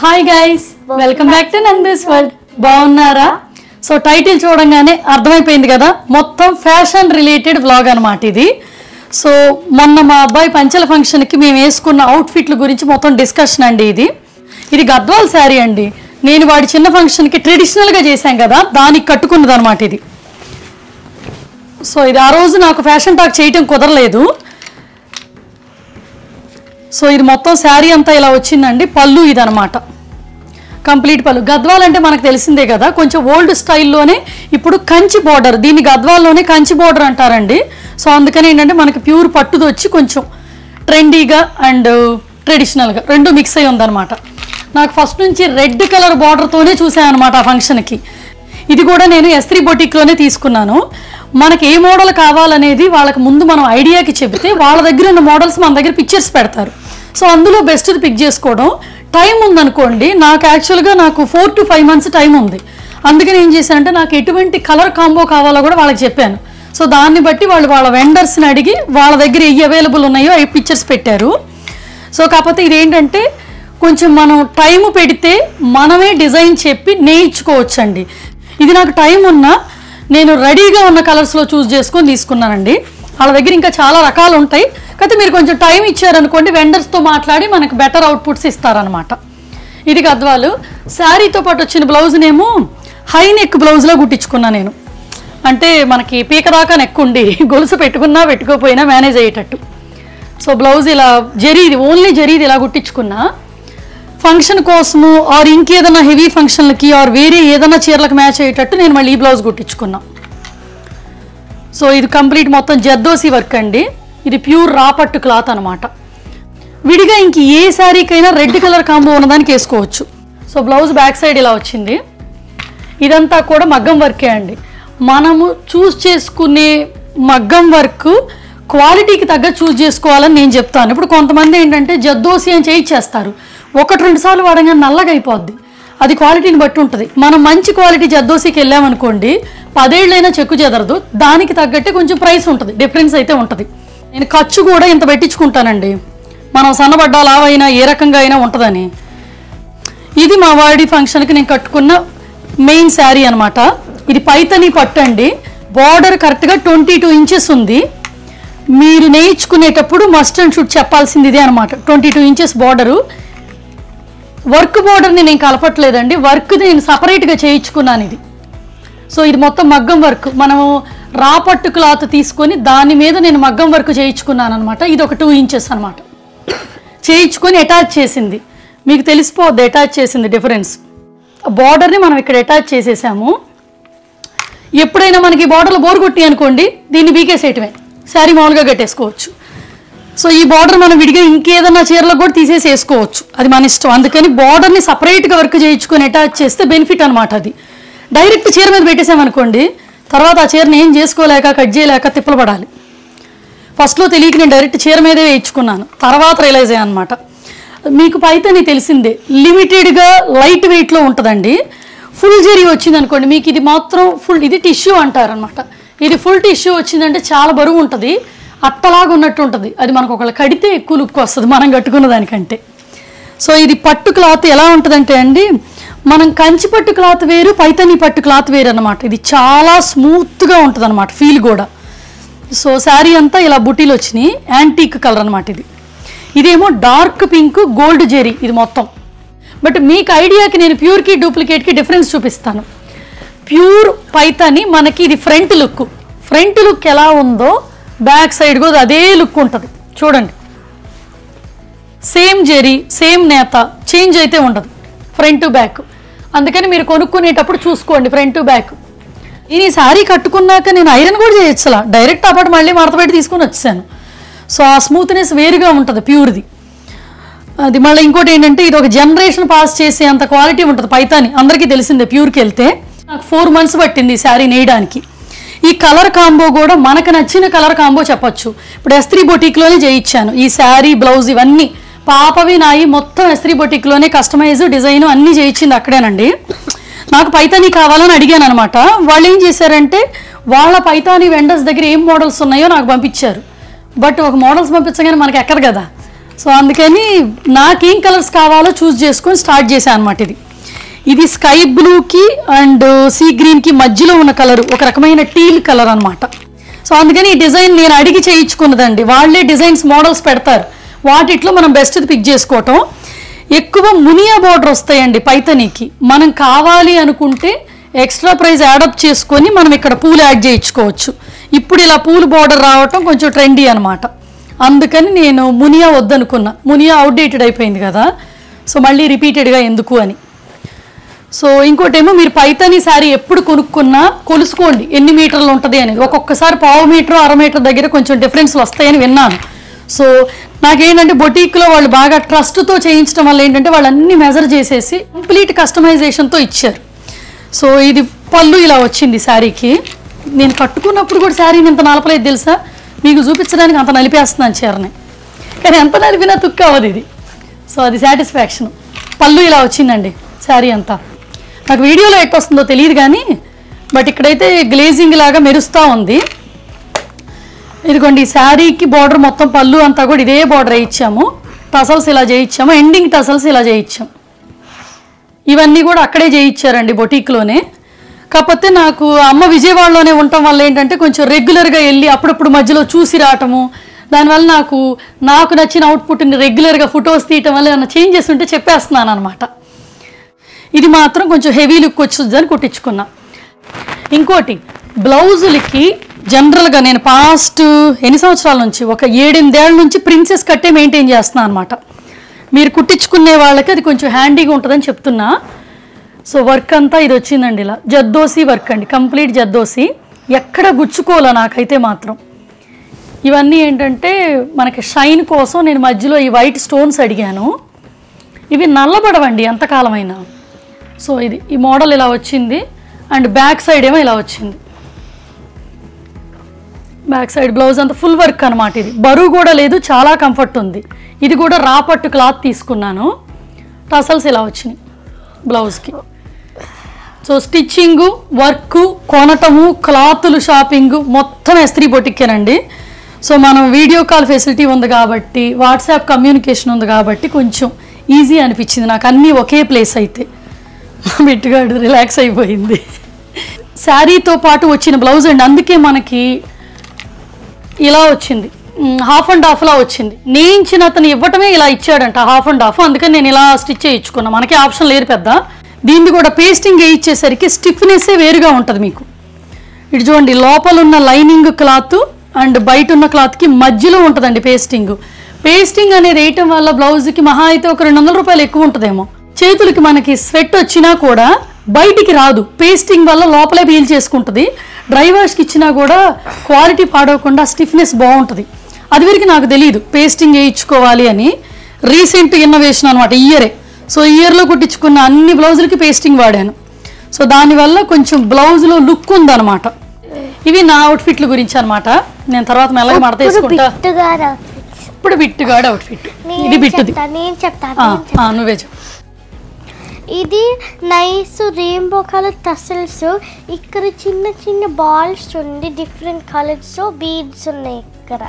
Hi guys, welcome back to Nandi's world. బాగున్నారా? So title చూడంగానే అర్థమైపోయింది కదా, మొత్తం ఫ్యాషన్ రిలేటెడ్ వ్లాగ్ అనమాట ఇది. సో మొన్న మా అబ్బాయి పంచల ఫంక్షన్కి మేము వేసుకున్న అవుట్ఫిట్ల గురించి మొత్తం డిస్కషన్ అండి. ఇది గద్వాల్ శారీ అండి. నేను వాడి చిన్న ఫంక్షన్కి ట్రెడిషనల్గా చేశాం కదా, దానికి కట్టుకున్నది అనమాట ఇది. సో ఇది ఆ రోజు నాకు ఫ్యాషన్ టాక్ చేయటం కుదరలేదు. సో ఇది మొత్తం శారీ అంతా ఇలా వచ్చిందండి. పళ్ళు ఇది అనమాట, కంప్లీట్ పళ్ళు. గద్వాల్ అంటే మనకు తెలిసిందే కదా, కొంచెం ఓల్డ్ స్టైల్లోనే ఇప్పుడు కంచి బోర్డర్, దీన్ని గద్వాల్లోనే కంచి బోర్డర్ అంటారండి. సో అందుకని ఏంటంటే మనకి ప్యూర్ పట్టుది వచ్చి కొంచెం ట్రెండీగా అండ్ ట్రెడిషనల్గా రెండు మిక్స్ అయ్యి ఉందన్నమాట. నాకు ఫస్ట్ నుంచి రెడ్ కలర్ బార్డర్తోనే చూసాను అనమాట ఆ ఫంక్షన్కి. ఇది కూడా నేను S3 బొటిక్లోనే తీసుకున్నాను. మనకి ఏ మోడల్ కావాలనేది వాళ్ళకి ముందు మనం ఐడియాకి చెబితే వాళ్ళ దగ్గర ఉన్న మోడల్స్ మన దగ్గర పిక్చర్స్ పెడతారు. సో అందులో బెస్ట్ది పిక్ చేసుకోవడం. టైం ఉందనుకోండి, నాకు యాక్చువల్గా 4 to 5 months టైం ఉంది. అందుకని ఏం చేశానంటే నాకు ఎటువంటి కలర్ కాంబో కావాలో కూడా వాళ్ళకి చెప్పాను. సో దాన్ని బట్టి వాళ్ళ వెండర్స్ని అడిగి వాళ్ళ దగ్గర ఏ అవైలబుల్ ఉన్నాయో అవి పిక్చర్స్ పెట్టారు. సో కాకపోతే ఇదేంటంటే కొంచెం మనం టైం పెడితే మనమే డిజైన్ చెప్పి నేర్చుకోవచ్చండి. ఇది నాకు టైం ఉన్నా నేను రెడీగా ఉన్న కలర్స్లో చూస్ చేసుకొని తీసుకున్నానండి. వాళ్ళ దగ్గర ఇంకా చాలా రకాలు ఉంటాయి. కాకపోతే మీరు కొంచెం టైం ఇచ్చారనుకోండి, వెండర్స్తో మాట్లాడి మనకు బెటర్ అవుట్పుట్స్ ఇస్తారనమాట. ఇది గద్వాలు. శారీతో పాటు వచ్చిన బ్లౌజ్నేమో హై నెక్ బ్లౌజ్లో కుట్టించుకున్నా నేను. అంటే మనకి పీక దాకా నెక్ ఉండి గొలుసు పెట్టుకున్నా పెట్టుకోపోయినా మేనేజ్ అయ్యేటట్టు. సో బ్లౌజ్ ఇలా జరీది, ఓన్లీ జరీది ఇలా కుట్టించుకున్నా. ఫంక్షన్ కోసము ఆర్ ఇంకేదైనా హెవీ ఫంక్షన్లకి ఆర్ వేరే ఏదైనా చీరలకు మ్యాచ్ అయ్యేటట్టు నేను మళ్ళీ ఈ బ్లౌజ్ కుట్టించుకున్నా. సో ఇది కంప్లీట్ మొత్తం జర్దోసి వర్క్ అండి. ఇది ప్యూర్ రాపట్టు క్లాత్ అనమాట. విడిగా ఇంక ఏ శారీకైనా రెడ్ కలర్ కాంబో ఉన్నదానికి వేసుకోవచ్చు. సో బ్లౌజ్ బ్యాక్ సైడ్ ఇలా వచ్చింది. ఇదంతా కూడా మగ్గం వర్కే అండి. మనము చూస్ చేసుకునే మగ్గం వర్క్ క్వాలిటీకి తగ్గ చూస్ చేసుకోవాలని నేను చెప్తాను. ఇప్పుడు కొంతమంది ఏంటంటే జర్దోసి అని చేయించేస్తారు, 1-2 సార్లు వాడగానే నల్లగా అయిపోద్ది. అది క్వాలిటీని బట్టి ఉంటుంది. మనం మంచి క్వాలిటీ జర్దోసికి వెళ్ళామనుకోండి, 10 ఏళ్ళైనా చెక్కు చెదరదు. దానికి తగ్గట్టే కొంచెం ప్రైస్ ఉంటుంది, డిఫరెన్స్ అయితే ఉంటుంది. నేను ఖర్చు కూడా ఇంత పెట్టించుకుంటానండి, మనం సన్నబడ్డా లావైనా ఏ రకంగా అయినా ఉంటుందని. ఇది మా వాడి ఫంక్షన్కి నేను కట్టుకున్న మెయిన్ శారీ అనమాట. ఇది పైతని పట్టు అండి. బార్డర్ కరెక్ట్గా 22 inches ఉంది. మీరు నేర్చుకునేటప్పుడు మస్ట్ అండ్ షుడ్ చెప్పాల్సింది ఇదే అనమాట. 22 inches బార్డరు. వర్క్ బార్డర్ని నేను కలపట్లేదండి, వర్క్ నేను సపరేట్గా చేయించుకున్నాను ఇది. సో ఇది మొత్తం మగ్గం వర్క్. మనము రాపట్టు క్లాత్ తీసుకొని దాని మీద నేను మగ్గం వర్క్ చేయించుకున్నాను అనమాట. ఇది ఒక 2 inches అనమాట. చేయించుకొని అటాచ్ చేసింది, మీకు తెలిసిపోద్ది అటాచ్ చేసింది డిఫరెన్స్. బార్డర్ని మనం ఇక్కడ అటాచ్ చేసేసాము. ఎప్పుడైనా మనకి బార్డర్లో బోర్ కొట్టి అనుకోండి, దీన్ని బీకేసేయటమే, శారీ మామూలుగా కట్టేసుకోవచ్చు. సో ఈ బార్డర్ మనం విడిగా ఇంకేదన్నా చీరలకు కూడా తీసేసి వేసుకోవచ్చు, అది మన ఇష్టం. అందుకని బార్డర్ని సపరేట్గా వర్క్ చేయించుకొని అటాచ్ చేస్తే బెనిఫిట్ అనమాట. అది డైరెక్ట్ చీర మీద పెట్టేసామనుకోండి, తర్వాత ఆ చీరని ఏం చేసుకోలేక కట్ చేయలేక తిప్పలు పడాలి. ఫస్ట్లో తెలియక నేను డైరెక్ట్ చీర మీదే వేయించుకున్నాను, తర్వాత రియలైజ్ అయ్యాను అనమాట. మీకు పైతని తెలిసిందే, లిమిటెడ్గా లైట్ వెయిట్లో ఉంటుందండి. ఫుల్ జరీ వచ్చింది అనుకోండి, మీకు ఇది మాత్రం ఫుల్, ఇది టిష్యూ అంటారనమాట. ఇది ఫుల్ టిష్యూ వచ్చిందంటే చాలా బరువు ఉంటుంది, అట్టలాగా ఉన్నట్టు ఉంటుంది. అది మనకు ఒకళ్ళు కడితే ఎక్కువ లుక్ వస్తుంది మనం కట్టుకున్న దానికంటే. సో ఇది పట్టు క్లాత్ ఎలా ఉంటుందంటే అండి, మనం కంచి పట్టు క్లాత్ వేరు, పైతని పట్టు క్లాత్ వేరు అనమాట. ఇది చాలా స్మూత్గా ఉంటుంది అనమాట, ఫీల్ కూడా. సో శారీ అంతా ఇలా బుటీలు వచ్చినాయి, యాంటీక్ కలర్ అనమాట ఇది. ఇదేమో డార్క్ పింక్ గోల్డ్ జెరీ ఇది మొత్తం. బట్ మీకు ఐడియాకి నేను ప్యూర్కి డూప్లికేట్కి డిఫరెన్స్ చూపిస్తాను. ప్యూర్ పైతని మనకి ఇది ఫ్రంట్ లుక్. ఫ్రంట్ లుక్ ఎలా ఉందో బ్యాక్ సైడ్ కూడా అదే లుక్ ఉంటుంది చూడండి. సేమ్ జెరీ, సేమ్ నేత, చేంజ్ అయితే ఉండదు ఫ్రంట్ టు బ్యాక్. అందుకని మీరు కొనుక్కునేటప్పుడు చూసుకోండి ఫ్రంట్ టు బ్యాక్. ఈ శారీ కట్టుకున్నాక నేను ఐరన్ కూడా చేయొచ్చు, డైరెక్ట్ అప్పుడు మళ్ళీ మడతపెట్టి తీసుకొని వచ్చాను. సో ఆ స్మూత్నెస్ వేరుగా ఉంటుంది ప్యూర్ది. అది మళ్ళీ ఇంకోటి ఏంటంటే ఇది ఒక జనరేషన్ పాస్ చేసే అంత క్వాలిటీ ఉంటుంది పైతాని. అందరికీ తెలిసిందే, ప్యూర్కి వెళ్తే నాకు 4 months పట్టింది ఈ శారీ నేయడానికి. ఈ కలర్ కాంబో కూడా మనకు నచ్చిన కలర్ కాంబో చెప్పచ్చు. ఇప్పుడు S3 బొటిక్లోనే చేయించాను ఈ శారీ, బ్లౌజ్ ఇవన్నీ పాపవి నాయి మొత్తం S3 బొటిక్లోనే కస్టమైజ్ డిజైన్ అన్నీ చేయించింది అక్కడేనండి. నాకు పైతాని కావాలని అడిగాను అనమాట. వాళ్ళు ఏం చేశారంటే వాళ్ళ పైతాని వెండర్స్ దగ్గర ఏం మోడల్స్ ఉన్నాయో నాకు పంపించారు. బట్ ఒక మోడల్స్ పంపించగానే మనకి ఎక్కదు కదా. సో అందుకని నాకేం కలర్స్ కావాలో చూస్ చేసుకొని స్టార్ట్ చేశాను అనమాట. ఇది స్కై బ్లూకి అండ్ సీ గ్రీన్కి మధ్యలో ఉన్న కలర్ ఒక రకమైన టీల్ కలర్ అనమాట. సో అందుకని ఈ డిజైన్ నేను అడిగి చేయించుకున్నదండి. వాళ్ళే డిజైన్స్ మోడల్స్ పెడతారు, వాటిట్లో మనం బెస్ట్ పిక్ చేసుకోవటం. ఎక్కువ మునియా బార్డర్ వస్తాయండి పైతనీకి. మనం కావాలి అనుకుంటే ఎక్స్ట్రా ప్రైస్ యాడప్ చేసుకొని మనం ఇక్కడ పూలు యాడ్ చేయించుకోవచ్చు. ఇప్పుడు ఇలా పూలు బార్డర్ రావటం కొంచెం ట్రెండీ అనమాట. అందుకని నేను మునియా వద్దనుకున్నా. మునియా అవుట్డేటెడ్ అయిపోయింది కదా, సో మళ్ళీ రిపీటెడ్గా ఎందుకు అని. సో ఇంకోటేమో మీరు పైతానీ శారీ ఎప్పుడు కొనుక్కున్నా కొలుసుకోండి ఎన్ని మీటర్లు ఉంటుంది అనేది. ఒక్కొక్కసారి 1/2 మీటర్ 1/2 మీటర్ దగ్గర కొంచెం డిఫరెన్స్లు వస్తాయని విన్నాను. సో నాకేంటంటే బొటీక్లో వాళ్ళు బాగా ట్రస్ట్తో చేయించడం వల్ల ఏంటంటే వాళ్ళు అన్ని మెజర్ చేసేసి కంప్లీట్ కస్టమైజేషన్తో ఇచ్చారు. సో ఇది పళ్ళు ఇలా వచ్చింది శారీకి. నేను కట్టుకున్నప్పుడు కూడా శారీని ఇంత నలపలేదు తెలుసా, మీకు చూపించడానికి అంత నలిపేస్తున్నాను చీరని, కానీ ఎంత నలిపినా తుక్కు అవ్వదు ఇది. సో అది సాటిస్ఫాక్షన్. పళ్ళు ఇలా వచ్చిందండి శారీ అంతా. నాకు వీడియోలో ఎట్టు వస్తుందో తెలియదు కానీ బట్ ఇక్కడైతే గ్లేజింగ్ లాగా మెరుస్తూ ఉంది. ఇదిగోండి ఈ శారీకి బార్డర్ మొత్తం పళ్ళు అంతా కూడా ఇదే బార్డర్ వేయించాము. టసల్స్ ఇలా చేయించాము, ఎండింగ్ టసల్స్ ఇలా చేయించాం. ఇవన్నీ కూడా అక్కడే చేయించారండి బొటీక్లోనే. కాకపోతే నాకు అమ్మ విజయవాడలోనే ఉండటం వల్ల ఏంటంటే కొంచెం రెగ్యులర్గా వెళ్ళి అప్పుడప్పుడు మధ్యలో చూసి రావటము, దానివల్ల నాకు నచ్చిన అవుట్పుట్ని రెగ్యులర్గా ఫొటోస్ తీయటం వల్ల ఏమైనా చేంజెస్ ఉంటే చెప్పేస్తున్నాను అనమాట. ఇది మాత్రం కొంచెం హెవీ లుక్ వచ్చిందని కుట్టించుకున్నా. ఇంకోటి బ్లౌజులకి జనరల్గా నేను పాస్ట్ ఎన్ని సంవత్సరాల నుంచి ఒక 7-8 ఏళ్ళ నుంచి ప్రిన్సెస్ కట్టే మెయింటైన్ చేస్తున్నాను అనమాట. మీరు కుట్టించుకునే వాళ్ళకి అది కొంచెం హ్యాండీగా ఉంటుందని చెప్తున్నా. సో వర్క్ అంతా ఇది వచ్చిందండి ఇలా జర్దోసి వర్క్ అండి, కంప్లీట్ జర్దోసి. ఎక్కడ గుచ్చుకోవాలా నాకైతే మాత్రం. ఇవన్నీ ఏంటంటే మనకి షైన్ కోసం నేను మధ్యలో ఈ వైట్ స్టోన్స్ అడిగాను. ఇవి నల్లబడవండి ఎంతకాలమైనా. సో ఇది ఈ మోడల్ ఇలా వచ్చింది అండ్ బ్యాక్ సైడ్ ఏమో ఇలా వచ్చింది. బ్యాక్ సైడ్ బ్లౌజ్ అంతా ఫుల్ వర్క్ అనమాట. ఇది బరువు కూడా లేదు, చాలా కంఫర్ట్ ఉంది. ఇది కూడా రాపట్టు క్లాత్ తీసుకున్నాను. టసల్స్ ఇలా వచ్చినాయి బ్లౌజ్కి. సో స్టిచ్చింగు, వర్క్, కొనటము, క్లాతులు, షాపింగు మొత్తం ఎస్త్రీ బొటిక్కేనండి. సో మనం వీడియో కాల్ ఫెసిలిటీ ఉంది కాబట్టి, వాట్సాప్ కమ్యూనికేషన్ ఉంది కాబట్టి కొంచెం ఈజీ అనిపించింది నాకు అన్నీ ఒకే ప్లేస్ అయితే. బిట్టుగాడు రిలాక్స్ అయిపోయింది. శారీతో పాటు వచ్చిన బ్లౌజ్ అండి, అందుకే మనకి ఇలా వచ్చింది, హాఫ్ అండ్ హాఫ్లా వచ్చింది. నేయించిన అతను ఇవ్వటమే ఇలా ఇచ్చాడంట హాఫ్ అండ్ హాఫ్. అందుకని నేను ఇలా స్టిచ్ చేయించుకున్నా, మనకి ఆప్షన్ లేదు పెద్ద. దీన్ని కూడా పేస్టింగ్ వేయించేసరికి స్టిఫ్నెస్సే వేరుగా ఉంటుంది మీకు. ఇటు చూడండి లోపల ఉన్న లైనింగ్ క్లాత్ అండ్ బయట ఉన్న క్లాత్కి మధ్యలో ఉంటుందండి పేస్టింగ్. పేస్టింగ్ అనేది వేయటం వల్ల బ్లౌజ్కి మహా అయితే ఒక 200 రూపాయలు ఎక్కువ ఉంటుందేమో. చేతులకి మనకి స్వెట్ వచ్చినా కూడా బయటికి రాదు, పేస్టింగ్ వల్ల లోపలే పీల్ చేసుకుంటుంది. డ్రై వాష్కి ఇచ్చినా కూడా క్వాలిటీ పాడవకుండా స్టిఫ్నెస్ బాగుంటుంది. అది వరకు నాకు తెలియదు పేస్టింగ్ వేయించుకోవాలి అని. రీసెంట్ ఇన్నోవేషన్ అనమాట ఇయరే. సో ఇయర్లో కుట్టించుకున్న అన్ని బ్లౌజులకి పేస్టింగ్ వాడాను. సో దానివల్ల కొంచెం బ్లౌజ్లో లుక్ ఉందన్నమాట. ఇవి నా అవుట్ఫిట్ల గురించి అనమాట. నేను తర్వాత మెల్లగా మడత వేసుకుంటా. ఇప్పుడు బిట్టుగాడు అవుట్ఫిట్, ఇది బిట్టుది. నువ్వే చెప్పు. ఇది నైస్ రెయిన్బో కలర్ టసల్స్. ఇక్కడ చిన్న చిన్న బాల్స్ ఉంది, డిఫరెంట్ కలర్స్ బీడ్స్ ఉన్నాయి. ఇక్కడ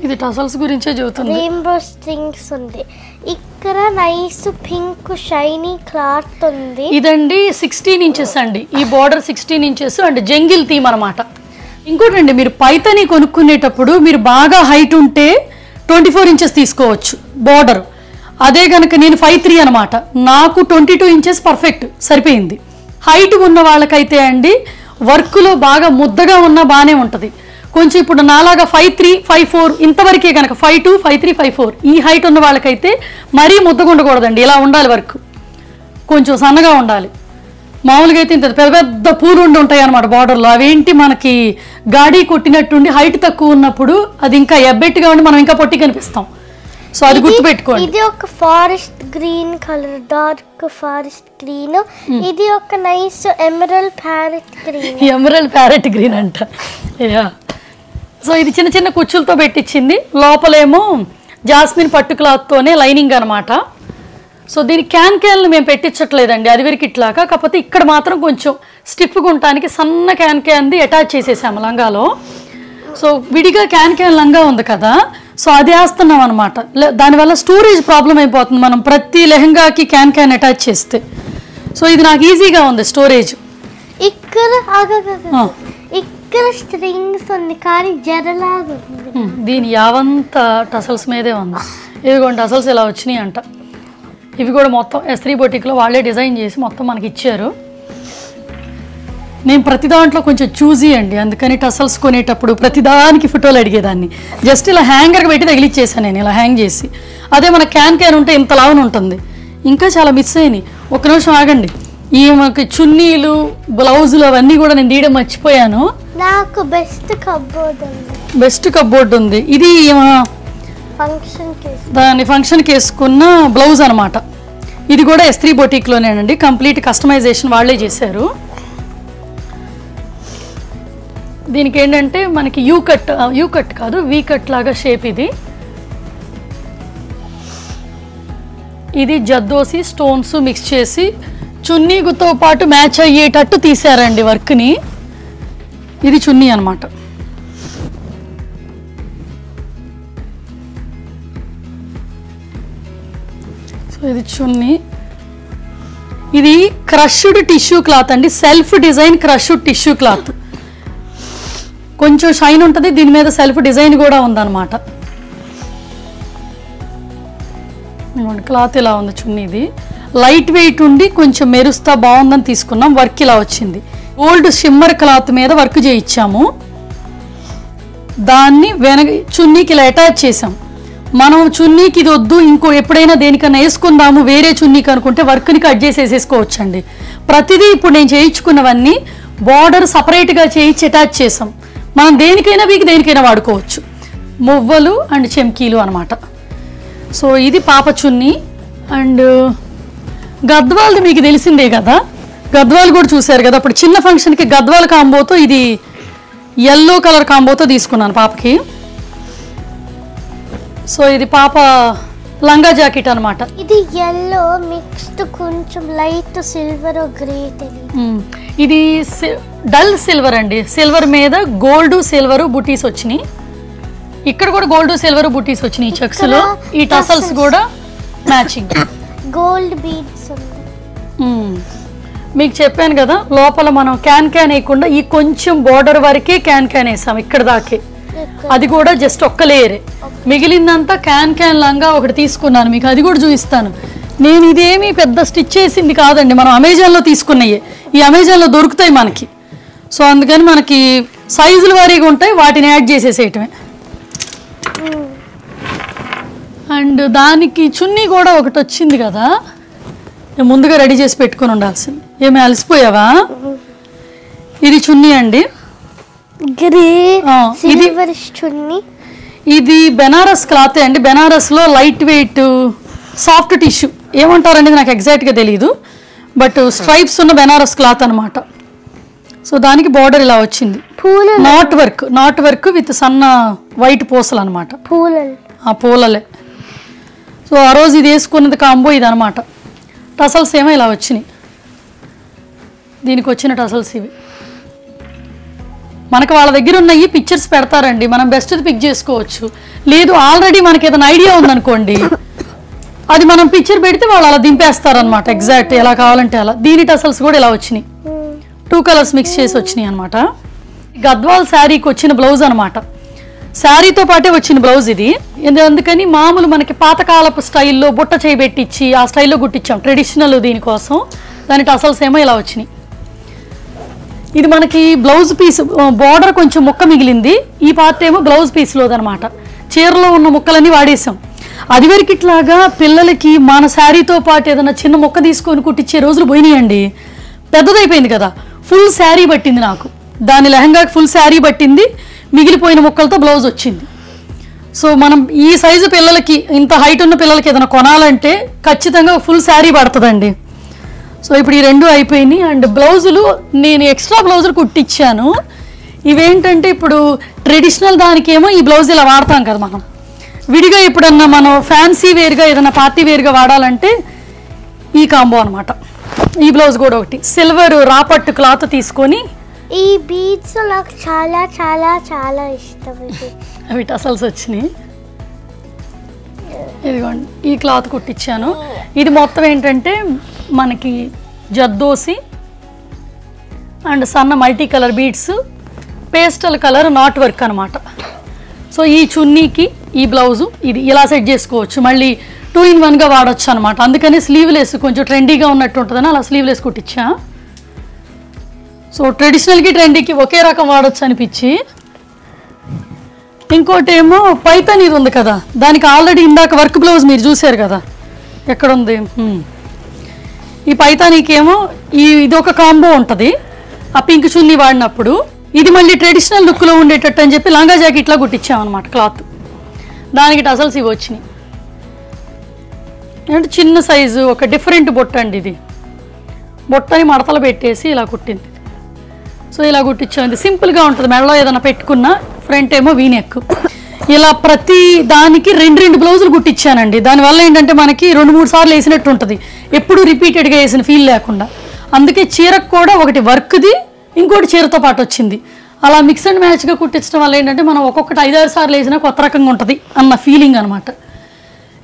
ఇది టసల్స్ గురించే చెబుతుంది. రెయిన్బో స్ట్రింగ్స్ ఉంది. ఇక్కడ నైస్ పింక్ షైనీ క్లాత్ ఉంది. ఇదండి 16 ఇంచెస్ అండి. ఈ border 16 inches and jungle theme అనమాట. ఇంకోటండి మీరు పైతని కొనుక్కునేటప్పుడు మీరు బాగా హైట్ ఉంటే 24 ఇంచెస్ తీసుకోవచ్చు బార్డర్. అదే కనుక నేను 5'3" అనమాట, నాకు 22 ఇంచెస్ పర్ఫెక్ట్ సరిపోయింది. హైట్ ఉన్న వాళ్ళకైతే అండి వర్క్లో బాగా ముద్దగా ఉన్నా బాగానే ఉంటుంది. కొంచెం ఇప్పుడు నాలాగా 5'3", 5'4" ఇంతవరకే కనుక 5'2", 5'3", 5'4" ఈ హైట్ ఉన్న వాళ్ళకైతే మరీ ముద్దగా ఉండకూడదండి, ఇలా ఉండాలి వర్క్, కొంచెం సన్నగా ఉండాలి. మామూలుగా అయితే ఇంత పెద్ద పెద్ద పూలు ఉంటాయి అనమాట బార్డర్లో. అవేంటి మనకి గాడి కొట్టినట్టుండి హైట్ తక్కువ ఉన్నప్పుడు అది ఇంకా ఎబ్బెట్టుగా ఉండి మనం ఇంకా పొట్టి కనిపిస్తాం. సో అది గుర్తుపెట్టుకోండి. ఇది ఒక forest green colour, dark forest green. ఇది ఒక nice emerald parrot green. Emerald parrot green అంట. సో ఇది చిన్న చిన్న కుచ్చులతో పెట్టించింది. లోపలేమో జాస్మిన్ పట్టు క్లాత్తోనే లైనింగ్ అనమాట. సో దీని క్యాన్లు మేము పెట్టించట్లేదండి, అది వరకు ఇట్లాగా. కాకపోతే ఇక్కడ మాత్రం కొంచెం స్టిఫ్గా ఉండటానికి సన్న క్యాన్ది అటాచ్ చేసేసాము లంగాలో. సో విడిగా క్యాన్ లంగా ఉంది కదా, సో అది వేస్తున్నాం అనమాట. దానివల్ల స్టోరేజ్ ప్రాబ్లం అయిపోతుంది మనం ప్రతి లెహంగాకి క్యాన్ అటాచ్ చేస్తే. సో ఇది నాకు ఈజీగా ఉంది స్టోరేజ్. ఇక్కడ ఇక్కడ స్ట్రింగ్స్ ఉంది కానీ జరలాగా ఉంది. దీని యావంత టసల్స్ మీదే ఉంది. ఇదిగోండి టసల్స్ ఇలా వచ్చినాయి అంట. ఇవి కూడా మొత్తం S3 బొటిక్లో వాళ్ళే డిజైన్ చేసి మొత్తం మనకి ఇచ్చారు. నేను ప్రతి దాంట్లో కొంచెం చూజీ అండి, అందుకని టసల్స్ కొనేటప్పుడు ప్రతిదానికి ఫోటోలు అడిగేదాన్ని. జస్ట్ ఇలా హ్యాంగర్కి పెట్టి తగిలిచ్చేసాను నేను, ఇలా హ్యాంగ్ చేసి. అదే మన క్యాన్ ఉంటే ఇంత లావున ఉంటుంది. ఇంకా చాలా మిస్ అయినాయి. ఒక్క నిమిషం ఆగండి. ఈ మనకి చున్నీలు బ్లౌజులు అవన్నీ కూడా నేను తీయడం మర్చిపోయాను. నాకు బెస్ట్ కప్బోర్డ్ ఉంది. ఇది దాని ఫంక్షన్కి వేసుకున్న బ్లౌజ్ అనమాట. ఇది కూడా S3 బొటిక్లోనేనండి, కంప్లీట్ కస్టమైజేషన్ వాళ్ళే చేశారు. దీనికి ఏంటంటే మనకి యూ కట్ కాదు వీ కట్ లాగా షేప్. ఇది జద్దోసి స్టోన్స్ మిక్స్ చేసి చున్నీతో పాటు మ్యాచ్ అయ్యేటట్టు తీసారండి వర్క్ని. ఇది చున్నీ అనమాట. సో ఇది చున్నీ. ఇది క్రష్డ్ టిష్యూ క్లాత్ అండి, self design crushed tissue cloth. కొంచెం షైన్ ఉంటుంది, దీని మీద సెల్ఫ్ డిజైన్ కూడా ఉందన్నమాట. క్లాత్ ఇలా ఉంది చున్నీది. లైట్ వెయిట్ ఉండి కొంచెం మెరుస్తా బాగుందని తీసుకున్నాం. వర్క్ ఇలా వచ్చింది. గోల్డ్ షిమ్మర్ క్లాత్ మీద వర్క్ చేయించాము. దాన్ని చున్నీకి ఇలా అటాచ్ చేసాం. మనం చున్నీకి ఇది వద్దు, ఇంకో ఎప్పుడైనా దేనికన్నా వేసుకుందాము వేరే చున్నీకి అనుకుంటే వర్క్ని కట్ చేసేసుకోవచ్చండి. ప్రతిదీ ఇప్పుడు నేను చేయించుకున్నవన్నీ బార్డర్ సపరేట్గా చేయించి అటాచ్ చేసాం. మనం దేనికైనా వాడుకోవచ్చు. మువ్వలు అండ్ చెమ్కీలు అనమాట. సో ఇది పాప చున్నీ. అండ్ గద్వాల్ది మీకు తెలిసిందే కదా, గద్వాల్ కూడా చూశారు కదా. అప్పుడు చిన్న ఫంక్షన్కి గద్వాల్ కాంబోతో ఇది ఎల్లో కలర్ కాంబోతో తీసుకున్నాను పాపకి. సో ఇది పాప లంగా జాకెట్ అనమాట. ఇది ఎల్లో మిక్స్డ్ కొంచెం లైట్ సిల్వర్ గ్రే. ఇది డల్ సిల్వర్ అండి. సిల్వర్ మీద గోల్డ్ సిల్వర్ బుటీస్ వచ్చినాయి. ఇక్కడ కూడా గోల్డ్ సిల్వర్ బుటీస్ వచ్చినాయి చెక్స్ లో. ఈ టసల్స్ కూడా మ్యాచింగ్ గోల్డ్ బీడ్స్. మీకు చెప్పాను కదా, లోపల మనం క్యాన్ వేయకుండా ఈ కొంచెం బోర్డర్ వరకే క్యాన్ వేసాం ఇక్కడ దాకే. అది కూడా జస్ట్ ఒక్క లేయరే. మిగిలిందంతా క్యాన్ లంగా ఒకటి తీసుకున్నాను, మీకు అది కూడా చూపిస్తాను. నేను ఇదేమీ పెద్ద స్టిచ్ చేసింది కాదండి, మనం అమెజాన్లో తీసుకున్నాయే. ఈ అమెజాన్లో దొరుకుతాయి మనకి. సో అందుకని మనకి సైజుల వారీగా ఉంటాయి, వాటిని యాడ్ చేసేసేయటమే. అండ్ దానికి చున్నీ కూడా ఒకటి వచ్చింది కదా, నేను ముందుగా రెడీ చేసి పెట్టుకొని ఉండాల్సింది. ఏమి అలసిపోయావా? ఇది చున్నీ అండి, ఇది బెనారస్ క్లాతే అండి. బెనారస్లో లైట్ వెయిట్ సాఫ్ట్ టిష్యూ ఏమంటారండి నాకు ఎగ్జాక్ట్గా తెలియదు, బట్ స్ట్రైప్స్ ఉన్న బెనారస్ క్లాత్ అనమాట. సో దానికి బార్డర్ ఇలా వచ్చింది. నాట్ వర్క్ విత్ సన్న వైట్ పూసలు అనమాట, పూలలే. సో ఆ రోజు ఇది వేసుకున్నది కాంబో ఇది అనమాట. టసల్స్ ఏమో ఇలా వచ్చినాయి, దీనికి వచ్చిన టసల్స్ ఇవి. మనకు వాళ్ళ దగ్గర ఉన్నాయి పిక్చర్స్ పెడతారండి, మనం బెస్ట్ పిక్ చేసుకోవచ్చు. లేదు ఆల్రెడీ మనకి ఏదైనా ఐడియా ఉందనుకోండి, అది మనం పిక్చర్ పెడితే వాళ్ళు అలా దింపేస్తారనమాట, ఎగ్జాక్ట్ ఎలా కావాలంటే అలా. దీని టసల్స్ కూడా ఇలా వచ్చినాయి, 2 కలర్స్ మిక్స్ చేసి వచ్చినాయి అనమాట. గద్వాల్ శారీకి వచ్చిన బ్లౌజ్ అనమాట, శారీతో పాటే వచ్చిన బ్లౌజ్ ఇది. అందుకని మామూలు మనకి పాతకాలపు స్టైల్లో బుట్ట చేయబెట్టించి ఆ స్టైల్లో కుట్టించాం ట్రెడిషనల్ దీనికోసం. దాని టసల్స్ ఏమో ఇలా వచ్చినాయి. ఇది మనకి బ్లౌజ్ పీస్, బార్డర్ కొంచెం ముక్క మిగిలింది, ఈ పార్ట్ ఏమో బ్లౌజ్ పీస్లోదనమాట. చీరలో ఉన్న ముక్కలన్నీ వాడేసాం. అది వరకు ఇట్లాగా పిల్లలకి మన శారీతో పాటు ఏదైనా చిన్న ముక్క తీసుకొని కుట్టించే రోజులు పోయినాయండి. పెద్దదైపోయింది కదా, ఫుల్ శారీ పట్టింది నాకు. దాని లెహంగాకి ఫుల్ శారీ పట్టింది, మిగిలిపోయిన ముక్కలతో బ్లౌజ్ వచ్చింది. సో మనం ఈ సైజు పిల్లలకి, ఇంత హైట్ ఉన్న పిల్లలకి ఏదైనా కొనాలంటే ఖచ్చితంగా ఫుల్ శారీ పడుతుందండి. సో ఇప్పుడు ఈ 2 అయిపోయినాయి. అండ్ బ్లౌజులు నేను ఎక్స్ట్రా బ్లౌజులు కుట్టించాను. ఇవేంటంటే ఇప్పుడు ట్రెడిషనల్ దానికేమో ఈ బ్లౌజ్ ఇలా వాడతాం కదా మనం, విడిగా ఎప్పుడన్నా మనం ఫ్యాన్సీ వేర్గా ఏదైనా పార్టీ వేర్గా వాడాలంటే ఈ కాంబో అనమాట. ఈ బ్లౌజ్ కూడా ఒకటి సిల్వర్ రాపట్టు క్లాత్ తీసుకొని ఈ బీడ్స్ నాకు చాలా చాలా చాలా ఇష్టం. ఇది అవి టసల్స్ వచ్చినాయి. ఇదిగోండి ఈ క్లాత్ కుట్టించాను. ఇది మొత్తం ఏంటంటే మనకి జర్దోసి అండ్ సన్న multi colour beads, pastel colour not work అనమాట. సో ఈ చున్నీకి ఈ బ్లౌజు ఇది ఇలా సెట్ చేసుకోవచ్చు, మళ్ళీ 2 in 1గా వాడచ్చు అనమాట. అందుకని స్లీవ్లెస్ కొంచెం ట్రెండీగా ఉన్నట్టు ఉంటుందని అలా స్లీవ్లెస్ కుట్టించా. సో ట్రెడిషనల్కి ట్రెండీకి ఒకే రకం వాడచ్చు అనిపించి. ఇంకోటి ఏమో పైథాన్ ఇది ఉంది కదా, దానికి ఆల్రెడీ ఇందాక వర్క్ బ్లౌజ్ మీరు చూసారు కదా ఎక్కడ ఉంది. ఈ పైథానీకి ఏమో ఇది ఒక కాంబో ఉంటుంది ఆ పింక్ చున్నీ వాడినప్పుడు. ఇది మళ్ళీ ట్రెడిషనల్ లుక్లో ఉండేటట్టు అని చెప్పి లంగా జాకెట్లా కుట్టించామన్నమాట క్లాత్. దానికి టసల్స్ ఇవి వచ్చినాయి. అంటే చిన్న సైజు ఒక డిఫరెంట్ బొట్ట అండి ఇది. బొట్టని మడతలు పెట్టేసి ఇలా కుట్టింది. సో ఇలా కుట్టించాం. ఇది సింపుల్గా ఉంటుంది, మెడలో ఏదైనా పెట్టుకున్న. ఫ్రంట్ ఏమో వీనెక్. ఇలా ప్రతి దానికి 2 బ్లౌజులు కుట్టించానండి. దానివల్ల ఏంటంటే మనకి 2-3 సార్లు వేసినట్టు ఉంటుంది, ఎప్పుడు రిపీటెడ్గా వేసిన ఫీల్ లేకుండా. అందుకే చీరకు కూడా ఒకటి వర్క్ది, ఇంకోటి చీరతో పాటు వచ్చింది. అలా మిక్స్ అండ్ మ్యాచ్గా కుట్టించడం వల్ల ఏంటంటే మనం ఒక్కొక్కటి 5-6 సార్లు వేసినా కొత్త రకంగా ఉంటుంది అన్న ఫీలింగ్ అనమాట.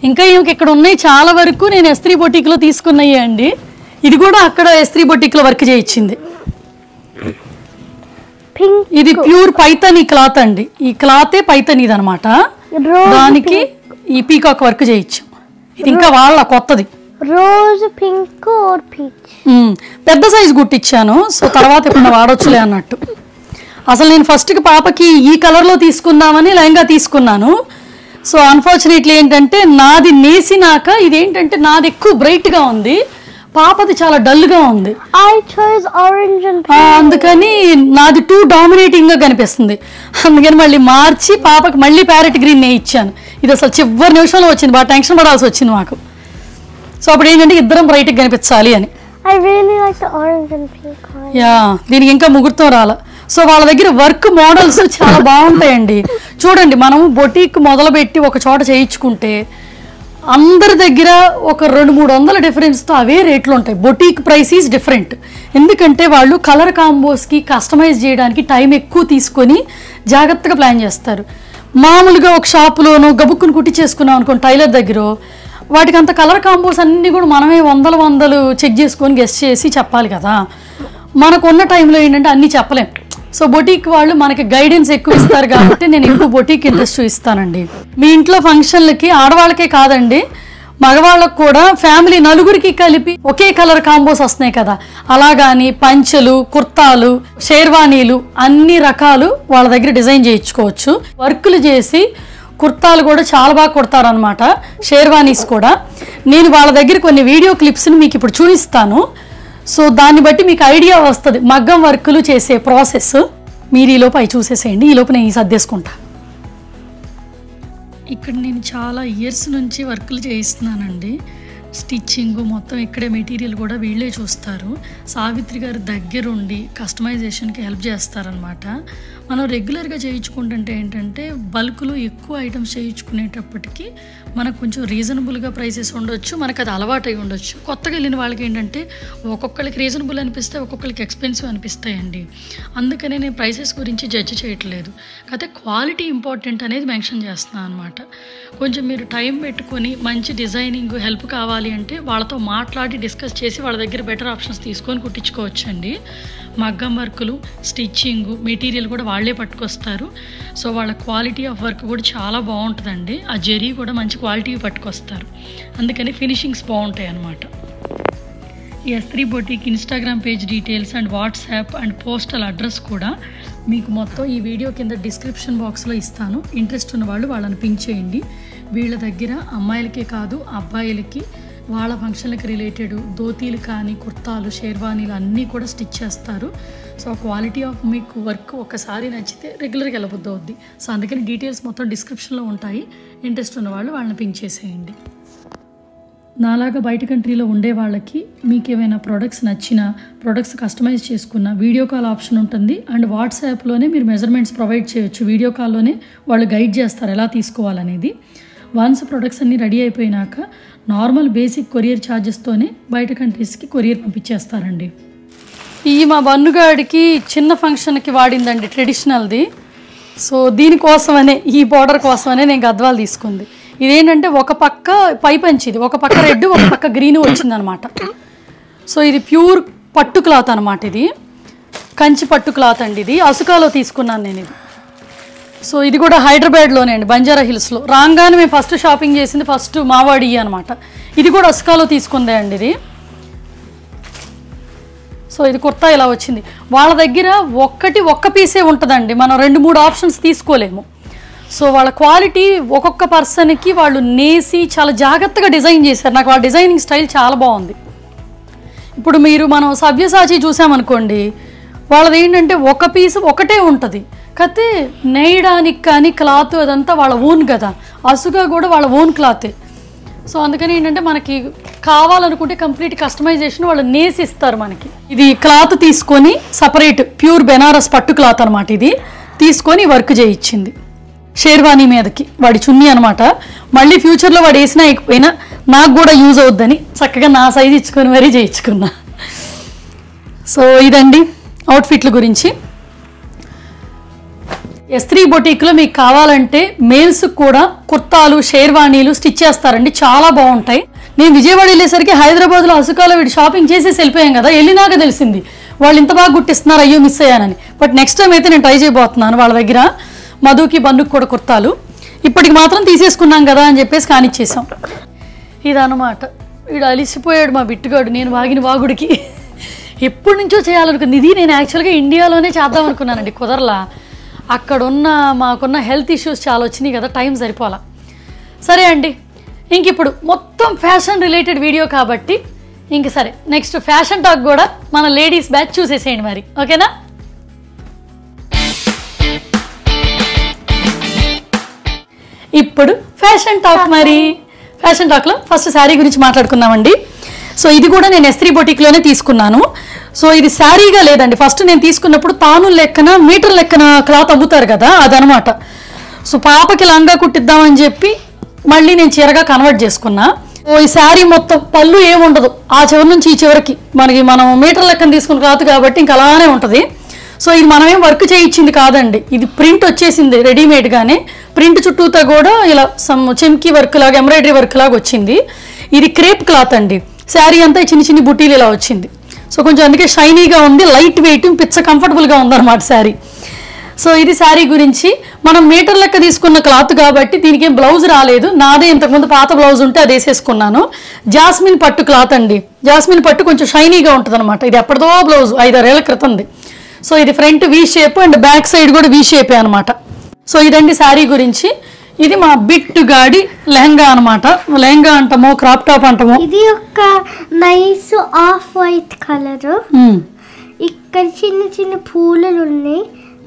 ఇంకా ఇంక ఇక్కడ ఉన్నాయి చాలా వరకు నేను ఎస్త్రీ బొటిక్లో తీసుకున్నాయి అండి. ఇది కూడా అక్కడ ఎస్త్రీ బొటిక్లో వర్క్ చేయించింది. ఇది ప్యూర్ పైథానీ క్లాత్ అండి. ఈ క్లాతే పైథానీది అనమాట. దానికి ఈ పీకాక్ వర్క్ చేయించాం. ఇది ఇంకా వాళ్ళ కొత్తది. Rose pink are peach. పెద్ద సైజు కుట్టించాను. సో తర్వాత ఇప్పుడు వాడొచ్చులే అన్నట్టు. అసలు నేను ఫస్ట్కి పాపకి ఈ కలర్లో తీసుకుందామని లెహంగా తీసుకున్నాను. సో అన్ఫార్చునేట్లీ ఏంటంటే నాది నేసినాక ఇదేంటంటే నాది ఎక్కువ బ్రైట్గా ఉంది, పాపది చాలా డల్గా ఉంది. అందుకని నాది టూ డామినేటింగ్గా కనిపిస్తుంది. అందుకని మళ్ళీ మార్చి పాపకి మళ్ళీ ప్యారెట్ గ్రీన్ నే ఇచ్చాను. ఇది అసలు చివరి నిమిషంలో వచ్చింది, బాగా టెన్షన్ పడాల్సి వచ్చింది మాకు. సో అప్పుడు ఏంటంటే ఇద్దరం బ్రైట్గా కనిపించాలి అని. యా దీనికి ఇంకా ముహూర్తం రాలా. సో వాళ్ళ దగ్గర వర్క్ మోడల్స్ చాలా బాగుంటాయండి. చూడండి, మనం బొటీక్ మొదలుపెట్టి ఒక చోట చేయించుకుంటే అందరి దగ్గర ఒక 200-300 డిఫరెన్స్తో అవే రేట్లు ఉంటాయి. Boutique price is different. ఎందుకంటే వాళ్ళు కలర్ కాంబోస్కి కస్టమైజ్ చేయడానికి టైం ఎక్కువ తీసుకొని జాగ్రత్తగా ప్లాన్ చేస్తారు. మామూలుగా ఒక షాపులోనూ గబుక్కుని కుట్టి చేసుకున్నాం అనుకోండి టైలర్ దగ్గర, వాటికి అంత కలర్ కాంబోస్ అన్నీ కూడా మనమే వందలు చెక్ చేసుకొని గెస్ట్ చేసి చెప్పాలి కదా. మనకున్న టైంలో ఏంటంటే అన్నీ చెప్పలేం. సో బొటీక్ వాళ్ళు మనకి గైడెన్స్ ఎక్కువ ఇస్తారు కాబట్టి నేను ఎక్కువ బొటీక్ ఇంట్రెస్ట్ ఇస్తానండి. మీ ఇంట్లో ఫంక్షన్లకి ఆడవాళ్ళకే కాదండి, మగవాళ్ళకు కూడా ఫ్యామిలీ నలుగురికి కలిపి ఒకే కలర్ కాంబోస్ వస్తున్నాయి కదా, అలాగాని పంచెలు, కుర్తాలు, షేర్వానీలు అన్ని రకాలు వాళ్ళ దగ్గర డిజైన్ చేయించుకోవచ్చు. వర్కులు చేసి కుర్తాలు కూడా చాలా బాగా కుడతారనమాట, షేర్వానీస్ కూడా. నేను వాళ్ళ దగ్గర కొన్ని వీడియో క్లిప్స్ని మీకు ఇప్పుడు చూపిస్తాను. సో దాన్ని బట్టి మీకు ఐడియా వస్తుంది మగ్గం వర్కులు చేసే ప్రాసెస్. మీరు ఈలోపు అవి చూసేసేయండి, ఈలోపు నేను సర్దేసుకుంటా. ఇక్కడ నేను చాలా ఇయర్స్ నుంచి వర్కులు చేయిస్తున్నానండి. స్టిచ్చింగ్ మొత్తం ఇక్కడే మెటీరియల్ కూడా వీళ్ళే చూస్తారు. సావిత్రి గారు దగ్గరుండి కస్టమైజేషన్కి హెల్ప్ చేస్తారనమాట. మనం రెగ్యులర్గా చేయించుకుంటుంటే ఏంటంటే బల్క్లో ఎక్కువ ఐటమ్స్ చేయించుకునేటప్పటికి మనకు కొంచెం రీజనబుల్గా ప్రైసెస్ ఉండొచ్చు, మనకు అది అలవాటు అయి ఉండొచ్చు. కొత్తగా వెళ్ళిన వాళ్ళకి ఏంటంటే ఒక్కొక్కరికి రీజనబుల్ అనిపిస్తే ఒక్కొక్కరికి ఎక్స్పెన్సివ్ అనిపిస్తాయండి. అందుకనే నేను ప్రైసెస్ గురించి జడ్జ్ చేయట్లేదు, కాకపోతే క్వాలిటీ ఇంపార్టెంట్ అనేది మెన్షన్ చేస్తున్నాను అనమాట. కొంచెం మీరు టైం పెట్టుకొని మంచి డిజైనింగ్ హెల్ప్ కావాలి అంటే వాళ్ళతో మాట్లాడి డిస్కస్ చేసి వాళ్ళ దగ్గర బెటర్ ఆప్షన్స్ తీసుకొని కుట్టించుకోవచ్చు అండి. మగ్గం వర్కులు, స్టిచ్చింగ్, మెటీరియల్ కూడా వాళ్ళే పట్టుకొస్తారు. సో వాళ్ళ క్వాలిటీ ఆఫ్ వర్క్ కూడా చాలా బాగుంటుందండి. ఆ జరీ కూడా మంచి క్వాలిటీ పట్టుకొస్తారు, అందుకని ఫినిషింగ్స్ బాగుంటాయి అన్నమాట. ఈ Estri boutique Instagram page details and WhatsApp and postal address కూడా మీకు మొత్తం ఈ వీడియో కింద డిస్క్రిప్షన్ బాక్స్లో ఇస్తాను. ఇంట్రెస్ట్ ఉన్న వాళ్ళు వాళ్ళని పింక్ చేయండి. వీళ్ళ దగ్గర అమ్మాయిలకే కాదు అబ్బాయిలకి వాళ్ళ ఫంక్షన్లకు రిలేటెడ్ ధోతీలు కానీ, కుర్తాలు, షేర్వానీలు అన్నీ కూడా స్టిచ్ చేస్తారు. సో క్వాలిటీ ఆఫ్ మీకు వర్క్ ఒకసారి నచ్చితే రెగ్యులర్గా వెళ్ళబుద్ధి అవుద్ది. సో అందుకని డీటెయిల్స్ మొత్తం డిస్క్రిప్షన్లో ఉంటాయి. ఇంట్రెస్ట్ ఉన్న వాళ్ళు వాళ్ళని పింక్ చేసేయండి. నాలాగా బయట కంట్రీలో ఉండే వాళ్ళకి మీకు ఏమైనా ప్రొడక్ట్స్ నచ్చినా, ప్రొడక్ట్స్ కస్టమైజ్ చేసుకున్న వీడియో కాల్ ఆప్షన్ ఉంటుంది. అండ్ వాట్సాప్లోనే మీరు మెజర్మెంట్స్ ప్రొవైడ్ చేయొచ్చు. వీడియో కాల్లోనే వాళ్ళు గైడ్ చేస్తారు ఎలా తీసుకోవాలనేది. వన్స్ ప్రొడక్ట్స్ అన్నీ రెడీ అయిపోయినాక నార్మల్ బేసిక్ కొరియర్ ఛార్జెస్తోనే బయట కంట్రీస్కి కొరియర్ పంపించేస్తారండి. ఈ మా బన్నుగాడికి చిన్న ఫంక్షన్కి వాడిందండి ట్రెడిషనల్ది. సో దీనికోసమనే ఈ బార్డర్ కోసమనే నేను గద్వాలు తీసుకుంది. ఇదేంటంటే ఒక పక్క పైపంచి, ఇది ఒక పక్క రెడ్ ఒక పక్క గ్రీన్ వచ్చిందనమాట. సో ఇది ప్యూర్ పట్టు క్లాత్ అనమాట, ఇది కంచి పట్టు క్లాత్ అండి. ఇది అసుకాలో తీసుకున్నాను నేను ఇది. సో ఇది కూడా హైదరాబాద్లోనే అండి, బంజారా హిల్స్లో. రాగానే మేము ఫస్ట్ షాపింగ్ చేసింది ఫస్ట్ మావాడి అనమాట. ఇది కూడా అసుకాలో తీసుకుందే అండి ఇది. సో ఇది కుర్తా ఇలా వచ్చింది. వాళ్ళ దగ్గర ఒక్క పీసే ఉంటుందండి, మనం 2-3 ఆప్షన్స్ తీసుకోలేము. సో వాళ్ళ క్వాలిటీ ఒక్కొక్క పర్సన్కి వాళ్ళు నేసి చాలా జాగ్రత్తగా డిజైన్ చేశారు. నాకు వాళ్ళ డిజైనింగ్ స్టైల్ చాలా బాగుంది. ఇప్పుడు మనం సవ్యసాచి చూసామనుకోండి, వాళ్ళది ఏంటంటే ఒక పీస్ ఒకటే ఉంటుంది, కాకపోతే నేయడానికి కానీ క్లాత్ అదంతా వాళ్ళ ఓన్ కదా. అసుగా కూడా వాళ్ళ ఓన్ క్లాతే. సో అందుకని ఏంటంటే మనకి కావాలనుకుంటే కంప్లీట్ కస్టమైజేషన్ వాళ్ళు నేసి ఇస్తారు మనకి. ఇది క్లాత్ తీసుకొని సపరేట్ ప్యూర్ బెనారస్ పట్టు క్లాత్ అనమాట. ఇది తీసుకొని వర్క్ చేయించింది షేర్వానీ మీదకి, వాడి చున్నీ అనమాట. మళ్ళీ ఫ్యూచర్లో వాడు వేసినా అయిపోయినా నాకు కూడా యూజ్ అవుద్దని చక్కగా నా సైజ్ ఇచ్చుకొని మరీ చేయించుకున్నా. సో ఇదండి అవుట్ఫిట్ల గురించి. S3 బొటీక్లో మీకు కావాలంటే మేల్స్కి కూడా కుర్తాలు షేర్వాణీలు స్టిచ్ చేస్తారండి, చాలా బాగుంటాయి. నేను విజయవాడ వెళ్ళేసరికి హైదరాబాద్లో అసుకాలో వీడు షాపింగ్ చేసేసి వెళ్ళిపోయాం కదా, వెళ్ళినాక తెలిసింది వాళ్ళు ఇంత బాగా గుట్టిస్తున్నారు, అయ్యో మిస్ అయ్యానని. బట్ నెక్స్ట్ టైం అయితే నేను ట్రై చేయబోతున్నాను వాళ్ళ దగ్గర. మధుకి బన్నుకి కూడా కుర్తాలు ఇప్పటికి మాత్రం తీసేసుకున్నాం కదా అని చెప్పేసి కానిచ్చేసాం. ఇదన్నమాట. వీడు అలిసిపోయాడు మా బిట్టుగాడు నేను వాగిన వాగుడికి. ఎప్పటి నుంచో చేయాలనుకుంది ఇది. నేను యాక్చువల్గా ఇండియాలోనే చేద్దాం అనుకున్నానండి, కుదరలా. అక్కడున్న మాకున్న హెల్త్ ఇష్యూస్ చాలా వచ్చినాయి కదా, టైం సరిపోలా. సరే అండి, ఇంక ఇప్పుడు మొత్తం ఫ్యాషన్ రిలేటెడ్ వీడియో కాబట్టి ఇంక సరే నెక్స్ట్ ఫ్యాషన్ టాక్ కూడా మన లేడీస్ బ్యాచ్ చూసేసేయండి మరి, ఓకేనా? ఇప్పుడు ఫ్యాషన్ టాక్. మరి ఫ్యాషన్ టాక్లో ఫస్ట్ శారీ గురించి మాట్లాడుకుందామండి. సో ఇది కూడా నేను S3 బొటీక్లోనే తీసుకున్నాను. సో ఇది శారీగా లేదండి, ఫస్ట్ నేను తీసుకున్నప్పుడు తాను లెక్కన మీటర్ లెక్కన క్లాత్ అమ్ముతారు కదా, అదనమాట. సో పాపకి లంగా కుట్టిద్దామని చెప్పి మళ్ళీ నేను చీరగా కన్వర్ట్ చేసుకున్నా. సో ఈ శారీ మొత్తం పళ్ళు ఏముండదు, ఆ చివరి నుంచి ఈ చివరికి మనం మీటర్ లెక్కన తీసుకున్న క్లాత్ కాబట్టి ఇంక అలానే ఉంటుంది. సో ఇది మనమేం వర్క్ చేయించింది కాదండి, ఇది ప్రింట్ వచ్చేసింది రెడీమేడ్గానే. ప్రింట్ చుట్టూతో కూడా ఇలా చెమ్కీ వర్క్ లాగా ఎంబ్రాయిడరీ వర్క్ లాగా వచ్చింది. ఇది క్రేప్ క్లాత్ అండి. శారీ అంతా చిన్ని చిన్ని బుట్టీలు ఇలా వచ్చింది. సో కొంచెం అందుకే షైనీగా ఉంది, లైట్ వెయిట్, పిచ్చ కంఫర్టబుల్గా ఉందన్నమాట శారీ. సో ఇది శారీ గురించి. మనం మీటర్ లెక్క తీసుకున్న క్లాత్ కాబట్టి దీనికి ఏం బ్లౌజ్ రాలేదు, నాదే ఇంతకుముందు పాత బ్లౌజ్ ఉంటే అది వేసేసుకున్నాను. జాస్మిన్ పట్టు క్లాత్ అండి. జాస్మిన్ పట్టు కొంచెం షైనీగా ఉంటుంది అనమాట. ఇది ఎప్పటిదో బ్లౌజ్ 5-6 ఏళ్ల క్రితంది. సో ఇది front V shape and back side కూడా వీ షేపే అనమాట. సో ఇదండి శారీ గురించి. ఇది మా బిట్టు గాడి లెహంగా అనమాట. లెహంగా అంటామో క్రాప్ టాప్ అంటామో. ఇది ఒక నైస్ ఆఫ్ వైట్ కలర్. ఇక్కడ చిన్న చిన్న పూలు ఉన్నాయి,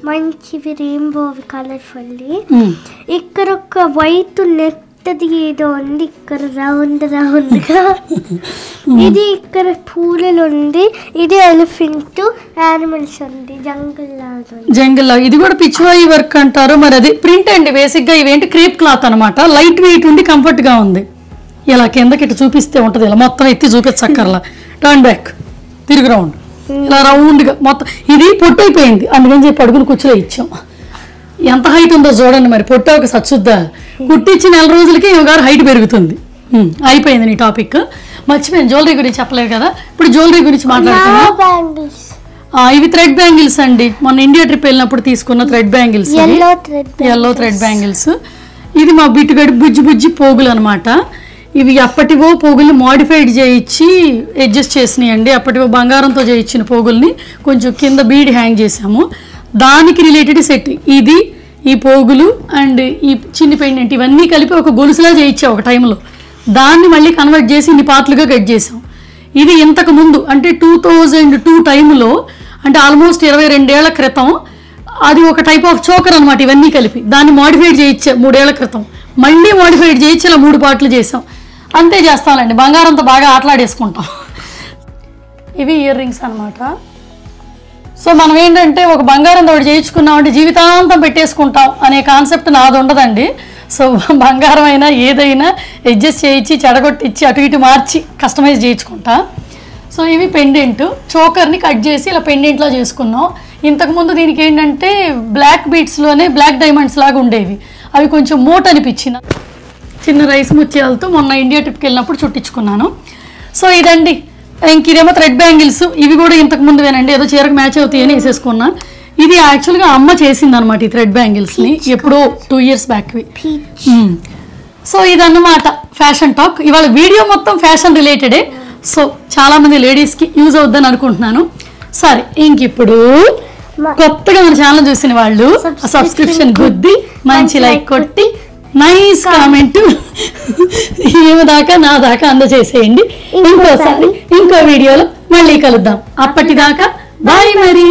మంచివి రెయిన్బో కలర్ఫుల్. ఇక్కడ ఒక వైట్ నెట్టది ఏదో ఉంది, ఇక్కడ రౌండ్ రౌండ్ గా. ఇది ఇక్కడ పూలలు ఉంది. ఇది ఎలిఫెంట్ యానిమల్స్ ఉంది, జంగల్ లాగా. ఇది కూడా పిచ్వాయి వర్క్ అంటారు మరి. అది ప్రింట్ అండి బేసిక్ గా. ఇవేంటి క్రేప్ క్లాత్ అనమాట. లైట్ వెయిట్ ఉండి కంఫర్ట్ గా ఉంది. ఇలా కిందకి ఇట్లా చూపిస్తే ఉంటది, ఇలా మొత్తం ఎత్తి చూపించక్కర్లా. టర్న్ బ్యాక్, తిరుగు రౌండ్, ఇలా రౌండ్గా మొత్తం. ఇది పొట్టు అయిపోయింది, అందుకని చెప్పి అడుగులు కుచ్చులో ఇచ్చాం. ఎంత హైట్ ఉందో చూడండి మరి. పొట్టు ఒక సచ్చుద్దా, కుట్టించి 4 రోజులకి గారు హైట్ పెరుగుతుంది. అయిపోయింది నీ టాపిక్. మర్చిపోయాను, జ్యువెలరీ గురించి చెప్పలేదు కదా. ఇప్పుడు జ్యువెలరీ గురించి మాట్లాడుతున్నాం. ఇవి థ్రెడ్ బ్యాంగిల్స్ అండి. మొన్న ఇండియా ట్రిప్ వెళ్ళినప్పుడు తీసుకున్న thread bangles, yellow thread bangles. ఇది మా బిట్టుగడి బుజ్జి బుజ్జి పోగులు అనమాట. ఇవి అప్పటివో పోగుల్ని మోడిఫైడ్ చేయించి అడ్జస్ట్ చేసినాయండి. అప్పటివో బంగారంతో చేయించిన పోగుల్ని కొంచెం కింద బీడ్ హ్యాంగ్ చేసాము. దానికి రిలేటెడ్ సెట్ ఇది. ఈ పోగులు అండ్ ఈ చిన్ని పెండెంట్ ఇవన్నీ కలిపి ఒక గొలుసులా చేయించాం ఒక టైంలో. దాన్ని మళ్ళీ కన్వర్ట్ చేసి ఇన్ని పార్ట్లుగా కట్ చేసాం. ఇది ఇంతకు ముందు అంటే 2002 టైంలో, అంటే ఆల్మోస్ట్ 22 ఏళ్ల క్రితం. అది ఒక టైప్ ఆఫ్ చోకర్ అనమాట. ఇవన్నీ కలిపి దాన్ని మోడిఫైడ్ చేయించాం 3 ఏళ్ల క్రితం. మళ్ళీ మోడిఫైడ్ చేయించి ఇలా 3 పార్ట్లు చేసాం. అంతే చేస్తామండి, బంగారంతో బాగా ఆటలాడేసుకుంటాం. ఇవి ఇయర్ రింగ్స్ అనమాట. సో మనం ఏంటంటే ఒక బంగారం తోడు చేయించుకున్నామంటే జీవితాంతం పెట్టేసుకుంటాం అనే కాన్సెప్ట్ నాది ఉండదండి. సో బంగారం అయినా ఏదైనా అడ్జస్ట్ చేయించి చెడగొట్టించి అటు ఇటు మార్చి కస్టమైజ్ చేయించుకుంటా. సో ఇవి పెండెంట్, చోకర్ని కట్ చేసి ఇలా పెండెంట్లో చేసుకున్నాం. ఇంతకుముందు దీనికి ఏంటంటే బ్లాక్ బీట్స్లోనే బ్లాక్ డైమండ్స్ లాగా ఉండేవి, అవి కొంచెం మోట్ అనిపించిన చిన్న రైస్ ముత్యాలతో మొన్న ఇండియా ట్రిప్కి వెళ్ళినప్పుడు చుట్టించుకున్నాను. సో ఇదండి. ఇంక ఇదేమో థ్రెడ్ బ్యాంగిల్స్, ఇవి కూడా ఇంతకు ముందువేనండి, ఏదో చీరకు మ్యాచ్ అవుతాయని వేసేసుకున్నా. ఇది యాక్చువల్గా అమ్మ చేసింది అనమాట ఈ థ్రెడ్ బ్యాంగిల్స్ని, ఎప్పుడో 2 years బ్యాక్వి. సో ఇదన్నమాట ఫ్యాషన్ టాక్. ఇవాళ వీడియో మొత్తం ఫ్యాషన్ రిలేటెడే. సో చాలామంది లేడీస్కి యూజ్ అవుద్దని అనుకుంటున్నాను. సరే, ఇంక ఇప్పుడు కొత్తగా మన ఛానల్ చూసిన వాళ్ళు సబ్స్క్రిప్షన్ గుద్ది మంచి లైక్ కొట్టి నైస్ కామెంట్ ఏమి దాకా నా దాకా అందజేసేయండి. ఇంకోసారి ఇంకో వీడియోలో మళ్ళీ కలుద్దాం. అప్పటిదాకా బాయ్ మరి.